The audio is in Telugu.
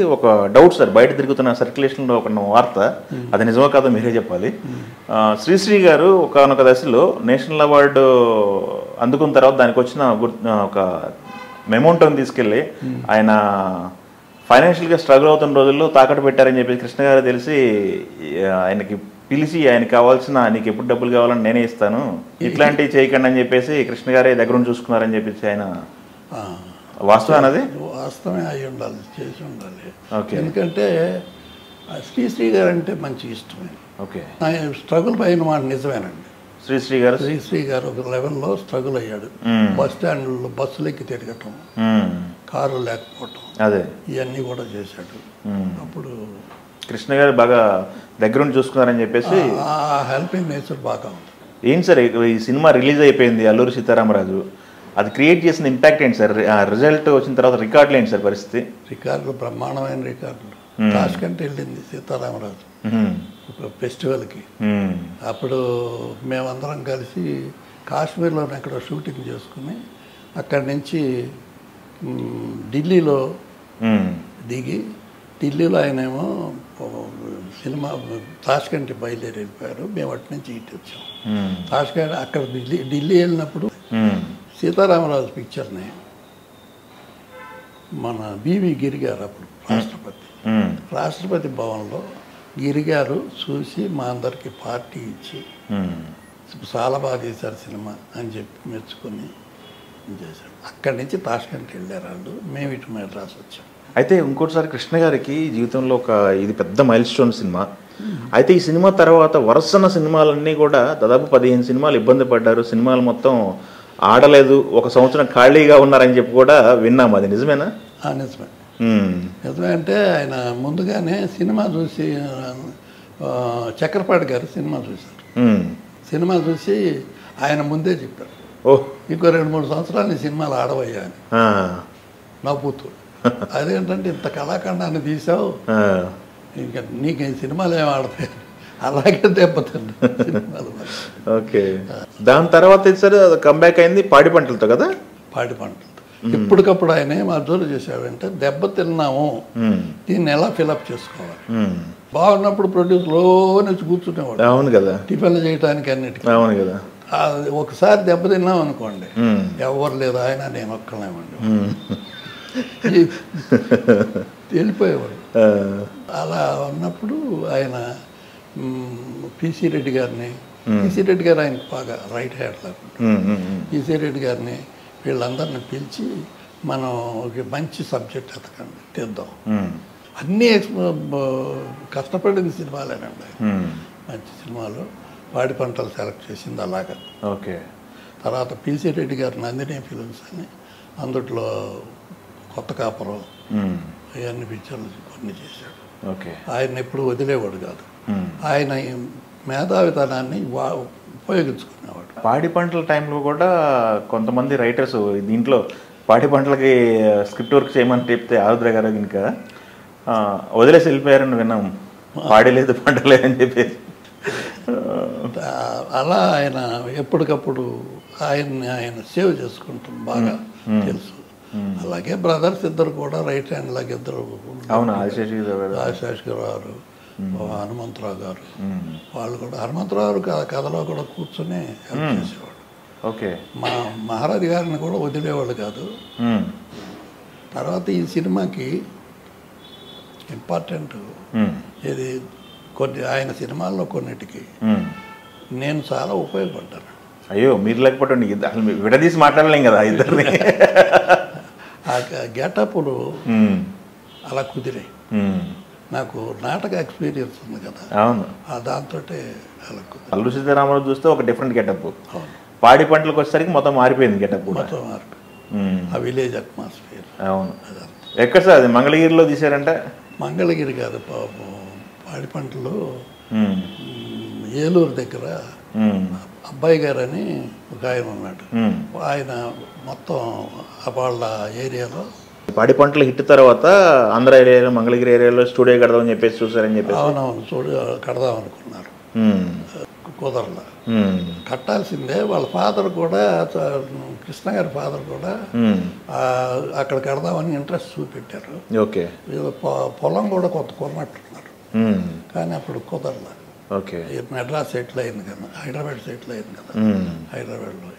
ఒక డౌట్ సార్, బయట తిరుగుతున్న సర్క్యులేషన్లో ఒక వార్త, అది నిజమో కాదో మీరే చెప్పాలి. శ్రీశ్రీ గారు ఒకనొక దశలో నేషనల్ అవార్డు అందుకున్న తర్వాత దానికి వచ్చిన ఒక మెమోంటోని తీసుకెళ్ళి ఆయన ఫైనాన్షియల్గా స్ట్రగుల్ అవుతున్న రోజుల్లో తాకట్టు పెట్టారని చెప్పి కృష్ణ గారు తెలిసి ఆయనకి పిలిచి ఆయనకి కావాల్సిన నీకు ఎప్పుడు డబ్బులు కావాలని నేనే ఇస్తాను, ఇట్లాంటివి చేయకండి అని చెప్పేసి కృష్ణ గారే దగ్గరుండి చూసుకున్నారని చెప్పేసి ఆయన వాస్తవం అన్నది వాస్తవమే అయి ఉండాలి, చేసి ఉండాలి. ఎందుకంటే శ్రీశ్రీ గారు అంటే మంచి ఇష్టమే. ఆయన స్ట్రగుల్ అయిన మాట నిజమేనండి. శ్రీశ్రీ గారు ఒక లెవెల్లో స్ట్రగుల్ అయ్యాడు. బస్ స్టాండ్లో బస్సులు ఎక్కి తిరగటం, కారు లేకపోవటం, ఇవన్నీ కూడా చేశాడు. అప్పుడు కృష్ణ గారు బాగా దగ్గరుండి చూసుకున్నారని చెప్పేసి హెల్పింగ్ నేచర్ బాగా ఉంది. ఏంటి సార్ ఈ సినిమా రిలీజ్ అయిపోయింది, అల్లూరి సీతారామరాజు, అది క్రియేట్ చేసిన ఇంపాక్ట్ ఏంటి సార్? రిజల్ట్ వచ్చిన తర్వాత రికార్డులు ఏంటి సార్ పరిస్థితి? రికార్డులు బ్రహ్మాండమైన రికార్డులు. కాశ్కంటే వెళ్ళింది సీతారామరాజు ఒక ఫెస్టివల్కి. అప్పుడు మేమందరం కలిసి కాశ్మీర్లో ఎక్కడో షూటింగ్ చేసుకుని అక్కడి నుంచి ఢిల్లీలో దిగి, ఢిల్లీలో ఆయనేమో సినిమా తాష్కంట్ బయలుదేరి వెళ్ళిపోయారు. మేము అటు నుంచి ఇటు వచ్చాం. తాష్కంట్ అక్కడ ఢిల్లీ వెళ్ళినప్పుడు సీతారామరాజు పిక్చర్ని మన బివి గిరి గారు అప్పుడు రాష్ట్రపతి భవన్లో గిరి గారు చూసి మా అందరికి పార్టీ ఇచ్చి చాలా బాగా తీశారు సినిమా అని చెప్పి మెచ్చుకొని చేశారు. అక్కడి నుంచి తాష్కంట్ వెళ్ళారు వాళ్ళు, మేము ఇటు మెడ్రాస్ వచ్చాం. అయితే ఇంకోటిసారి కృష్ణ గారికి జీవితంలో ఇది పెద్ద మైల్ స్టోన్ సినిమా. అయితే ఈ సినిమా తర్వాత వరుసన్న సినిమాలన్నీ కూడా దాదాపు 15 సినిమాలు ఇబ్బంది పడ్డారు, సినిమాలు మొత్తం ఆడలేదు, ఒక సంవత్సరం ఖాళీగా ఉన్నారని చెప్పి కూడా విన్నాము. అది నిజమేనా? నిజమే. నిజమే అంటే ఆయన ముందుగానే సినిమా చూసి, చక్రపాటి గారు సినిమా చూశారు. సినిమా చూసి ఆయన ముందే చెప్పారు, ఇంకో 2-3 సంవత్సరాలు నీ సినిమాలు ఆడవయ్యా అని నవ్వుతూ. అదేంటంటే ఇంత కళాఖండాన్ని తీసావు, ఇంకా నీకు ఈ సినిమాలు ఏమి ఆడతాయి, అలాగే దెబ్బతింది సినిమాలు. ఓకే, దాని తర్వాత సార్ కంబ్యాక్ అయింది పాడి పంటలతో కదా. పాడి పంటలతో ఇప్పటికప్పుడు ఆయన ఏం అబ్జర్వ్ చేశాడంటే, దెబ్బతిన్నాము, దీన్ని ఎలా ఫిలప్ చేసుకోవాలి. బాగున్నప్పుడు ప్రొడ్యూసర్ నుంచి కూర్చునేవాడు. అవును కదా, టిఫిన్లు చేయడానికి అన్నిటికీ. అవును కదా. ఒకసారి దెబ్బతిన్నాం అనుకోండి, ఎవరు లేదు, ఆయన నేను ఒక్కలేమండి, వెళ్ళిపోయేవాడు. అలా ఉన్నప్పుడు ఆయన పిసి రెడ్డి గారిని, పిసి రెడ్డి గారు ఆయనకు బాగా రైట్ హ్యాండ్ లేకుండా, పిసి రెడ్డి గారిని వీళ్ళందరిని పిలిచి మనం ఒక మంచి సబ్జెక్ట్ ఎతకండి, తీద్దాం. అన్నీ కష్టపడిన సినిమాలేనండి, మంచి సినిమాలు. పాడి పంటలు సెలెక్ట్ చేసింది అలాగా. ఓకే. తర్వాత పిసి రెడ్డి గారు నందిని ఫిలిమ్స్ అని, అందుట్లో కొత్త కాపురం, అవన్నీ పిక్చర్లు కొన్ని చేశాడు. ఆయన ఎప్పుడు వదిలేవాడు కాదు. ఆయన మేధావితనాన్ని ఉపయోగించుకునేవాడు. పాడి పంటల టైంలో కూడా కొంతమంది రైటర్స్ దీంట్లో పాడి పంటలకి స్క్రిప్ట్ వర్క్ చేయమని చెప్తే ఆరుద్ర గారు ఇంకా వదిలేసి వెళ్ళిపోయారని విన్నాం, పాడలేదు పంటలేదు అని చెప్పేసి. అలా ఆయన ఎప్పటికప్పుడు ఆయన సేవ్ చేసుకుంటాం బాగా తెలుసు. అలాగే బ్రదర్స్ ఇద్దరు కూడా రైట్ హ్యాండ్ లాగా ఇద్దరు, ఆశేష్ గారు, హనుమంతరావు గారు, వాళ్ళు కూడా. హనుమంతరావు కథలో కూడా కూర్చొని హెల్ప్ చేసేవాడు. మా మహారాజు గారిని కూడా వదిలేవాళ్ళు కాదు. తర్వాత ఈ సినిమాకి ఇంపార్టెంట్ ఇది, కొన్ని ఆయన సినిమాల్లో కొన్నిటికి నేను చాలా ఉపయోగపడ్డాను. అయ్యో, మీరు లేకపోతే విడదీసి మాట్లాడలేం కదా ఇద్దరిని. ఆ గెటప్లు అలా కుదిరాయి. నాకు నాటక ఎక్స్పీరియన్స్ ఉంది కదా, దాంతో అలా కుదిరి. అల్లూరి సీతారామరాజు చూస్తే ఒక డిఫరెంట్ గెటప్, పాడి పంటలకు వచ్చేసరికి మొత్తం మారిపోయింది గెటప్, మొత్తం మారిపోయింది. ఆ విలేజ్ అట్మాస్ఫియర్. అవును. ఎక్కడ సార్ అది? మంగళగిరిలో తీశారంటే? మంగళగిరి కాదు, పాడి పంటలు ఏలూరు దగ్గర అబ్బాయి గారు అని ఒక ఆయన ఉన్నాడు. ఆయన మొత్తం వాళ్ళ ఏరియాలో పాడి పంటలు హిట్ తర్వాత ఆంధ్ర ఏరియాలో, మంగళగిరి ఏరియాలో స్టూడియో కడదామని చెప్పేసి చూసారని చెప్పేసి. అవునవును, స్టూడియో కడదాం అనుకున్నారు, కుదరలా. కట్టాల్సిందే. వాళ్ళ ఫాదర్ కూడా కృష్ణ గారి ఫాదర్ కూడా అక్కడ కడదామని ఇంట్రెస్ట్ చూపెట్టారు. ఓకే. పొలం కూడా కొంత కొన్నట్టున్నారు, కానీ అప్పుడు కుదరలేదు. ఓకే. మెడ్రాస్ సెటిల్ అయింది కదా, హైదరాబాద్ సెటిల్ అయింది కదా, హైదరాబాద్లో